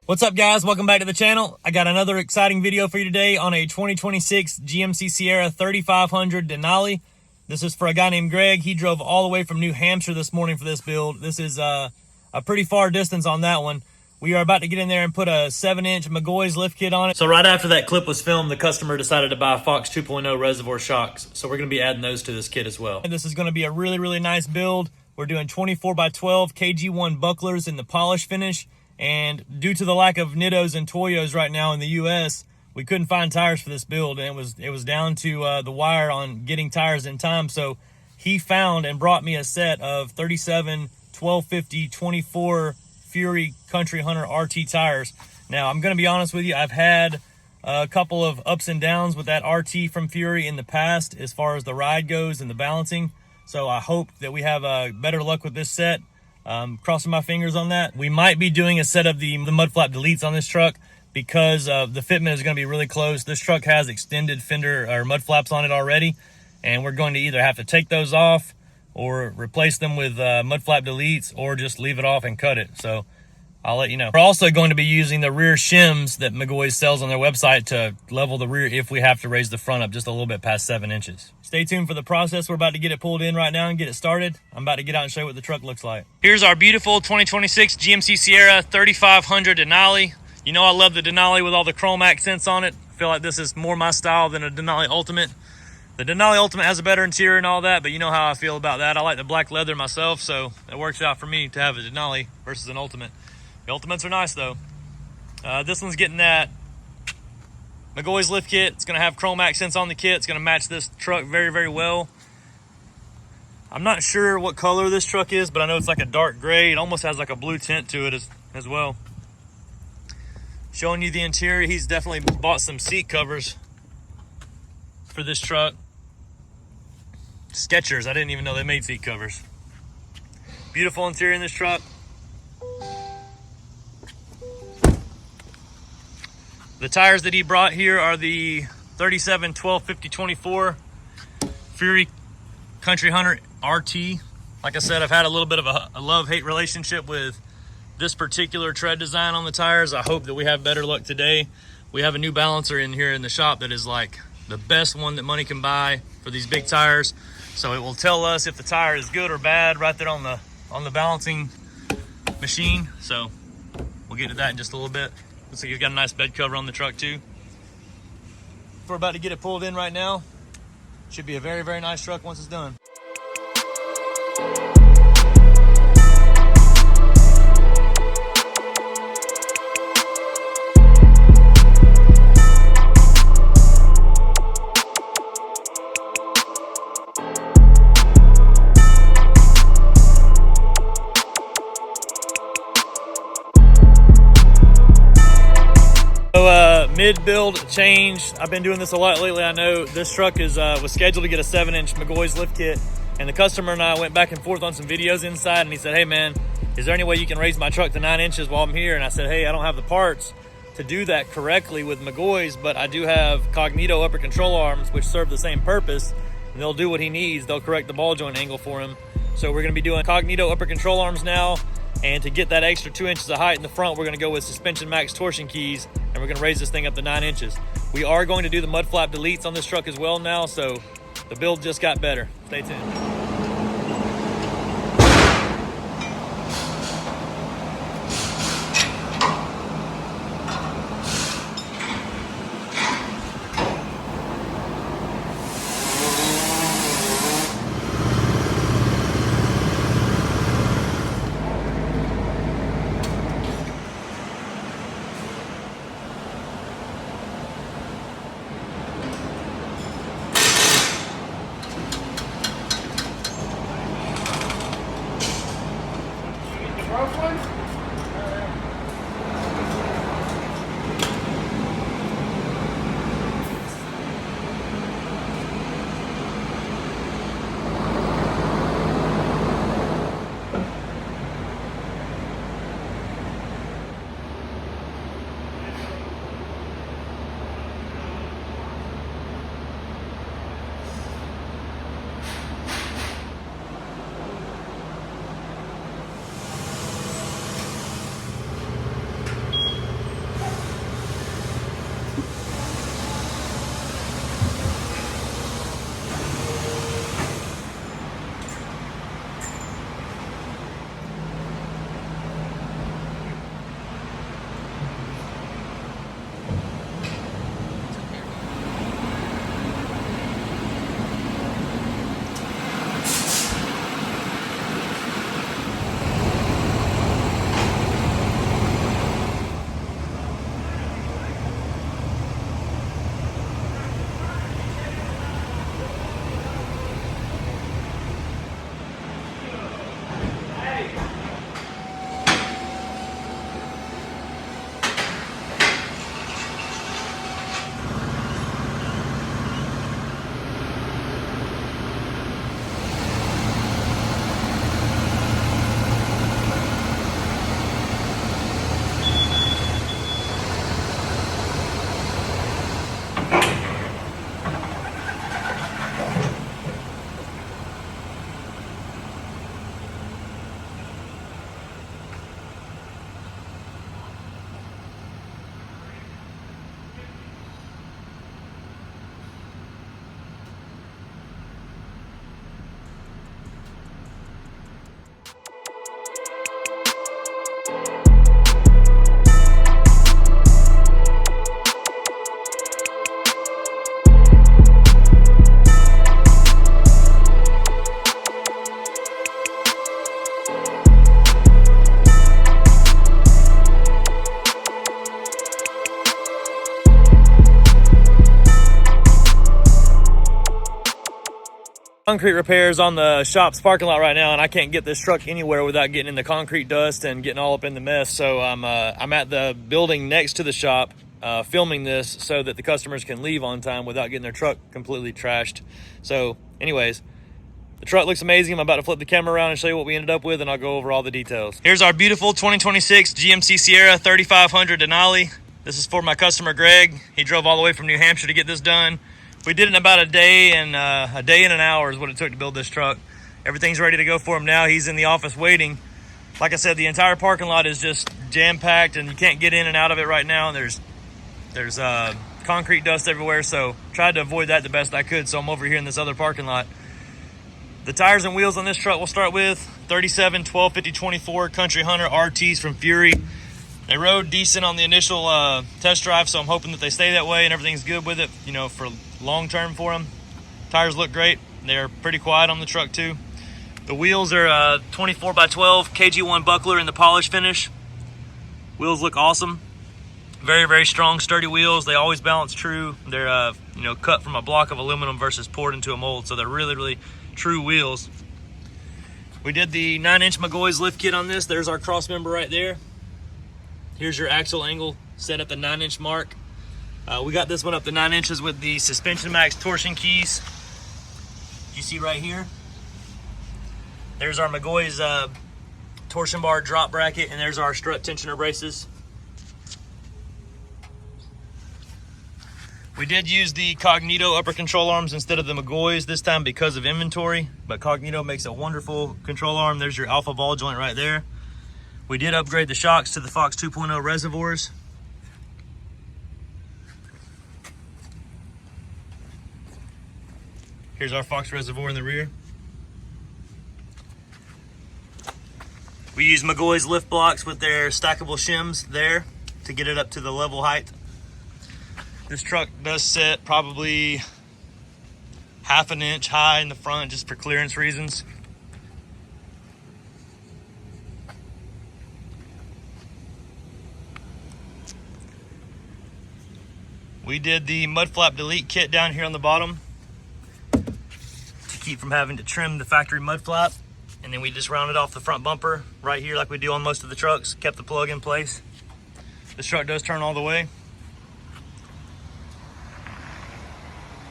What's up, guys? Welcome back to the channel. I got another exciting video for you today on a 2026 GMC Sierra 3500 Denali. This is for a guy named Greg. He drove all the way from New Hampshire this morning for this build. This is a pretty far distance on that one. We are about to get in there and put a 7-inch McGaughys Lift Kit on it. So right after that clip was filmed, the customer decided to buy a Fox 2.0 Reservoir Shocks. So we're going to be adding those to this kit as well. And this is going to be a really nice build. We're doing 24x12 KG1 Bucklers in the polish finish. And due to the lack of Nittos and Toyos right now in the U.S., we couldn't find tires for this build, and it was down to the wire on getting tires in time. So he found and brought me a set of 37 1250 24 Fury Country Hunter RT tires. Now, I'm going to be honest with you, I've had a couple of ups and downs with that RT from Fury in the past as far as the ride goes and the balancing. So I hope that we have better luck with this set. Crossing my fingers on that. We might be doing a set of the mud flap deletes on this truck because the fitment is going to be really close. This truck has extended fender or mud flaps on it already, and we're going to either have to take those off or replace them with mud flap deletes or just leave it off and cut it. So I'll let you know. We're also going to be using the rear shims that McGaughys sells on their website to level the rear if we have to raise the front up just a little bit past 7 inches. Stay tuned for the process. We're about to get it pulled in right now and get it started. I'm about to get out and show you what the truck looks like. Here's our beautiful 2026 GMC Sierra 3500 Denali. You know I love the Denali with all the chrome accents on it. I feel like this is more my style than a Denali Ultimate. The Denali Ultimate has a better interior and all that, but you know how I feel about that. I like the black leather myself, so it works out for me to have a Denali versus an Ultimate. The Ultimates are nice though. This one's getting that McGaughys Lift Kit. It's gonna have chrome accents on the kit. It's gonna match this truck very well. I'm not sure what color this truck is, but I know it's like a dark gray. It almost has like a blue tint to it as well. Showing you the interior, he's definitely bought some seat covers for this truck. Skechers, I didn't even know they made seat covers. Beautiful interior in this truck. The tires that he brought here are the 37 1250 24 Fury Country Hunter RT. Like I said, I've had a little bit of a love-hate relationship with this particular tread design on the tires. I hope that we have better luck today. We have a new balancer in here in the shop that is like the best one that money can buy for these big tires. So it will tell us if the tire is good or bad right there on the balancing machine. So we'll get to that in just a little bit. Looks like he's got a nice bed cover on the truck too. We're about to get it pulled in right now. Should be a very nice truck once it's done. Mid-build change. I've been doing this a lot lately. I know this truck was scheduled to get a 7-inch McGaughys Lift Kit, and the customer and I went back and forth on some videos inside, and he said, hey man, is there any way you can raise my truck to 9 inches while I'm here? And I said, hey, I don't have the parts to do that correctly with McGaughys, but I do have Cognito upper control arms which serve the same purpose, and they'll do what he needs. They'll correct the ball joint angle for him. So we're going to be doing Cognito upper control arms now. And to get that extra 2 inches of height in the front, we're going to go with SuspensionMAXX torsion keys, and we're going to raise this thing up to 9 inches. We are going to do the mud flap deletes on this truck as well now, so the build just got better. Stay tuned. Concrete repairs on the shop's parking lot right now, and I can't get this truck anywhere without getting in the concrete dust and getting all up in the mess. So I'm at the building next to the shop filming this so that the customers can leave on time without getting their truck completely trashed. So anyways, the truck looks amazing. I'm about to flip the camera around and show you what we ended up with, and I'll go over all the details. Here's our beautiful 2026 GMC Sierra 3500 Denali. This is for my customer Greg. He drove all the way from New Hampshire to get this done. We did it in about a day and an hour is what it took to build this truck. Everything's ready to go for him now. He's in the office waiting. Like I said, the entire parking lot is just jam-packed, and you can't get in and out of it right now. There's concrete dust everywhere, so tried to avoid that the best I could, so I'm over here in this other parking lot. The tires and wheels on this truck we'll start with 37 1250 24 Country Hunter RTs from Fury. They rode decent on the initial test drive, so I'm hoping that they stay that way and everything's good with it, you know, for long term for them. Tires look great. They're pretty quiet on the truck too. The wheels are 24 by 12 KG1 Buckler in the polish finish. Wheels look awesome. Very, very strong, sturdy wheels. They always balance true. They're you know, cut from a block of aluminum versus poured into a mold, so they're really, really true wheels. We did the 9-inch McGaughys Lift Kit on this. There's our cross member right there. Here's your axle angle set at the 9-inch mark. We got this one up to 9 inches with the SuspensionMAXX torsion keys. You see right here. There's our McGaughys torsion bar drop bracket, and there's our strut tensioner braces. We did use the Cognito upper control arms instead of the McGaughys this time because of inventory, but Cognito makes a wonderful control arm. There's your alpha ball joint right there. We did upgrade the shocks to the Fox 2.0 reservoirs. Here's our Fox reservoir in the rear. We use McGaughys lift blocks with their stackable shims there to get it up to the level height. This truck does sit probably half an inch high in the front just for clearance reasons. We did the mud flap delete kit down here on the bottom to keep from having to trim the factory mud flap. And then we just rounded off the front bumper right here like we do on most of the trucks, kept the plug in place. This truck does turn all the way.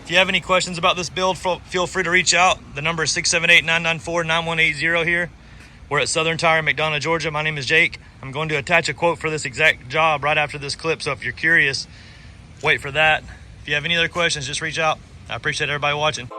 If you have any questions about this build, feel free to reach out. The number is 678-994-9180 here. We're at Southern Tire, McDonough, Georgia. My name is Jake. I'm going to attach a quote for this exact job right after this clip, so if you're curious, wait for that. If you have any other questions, just reach out. I appreciate everybody watching.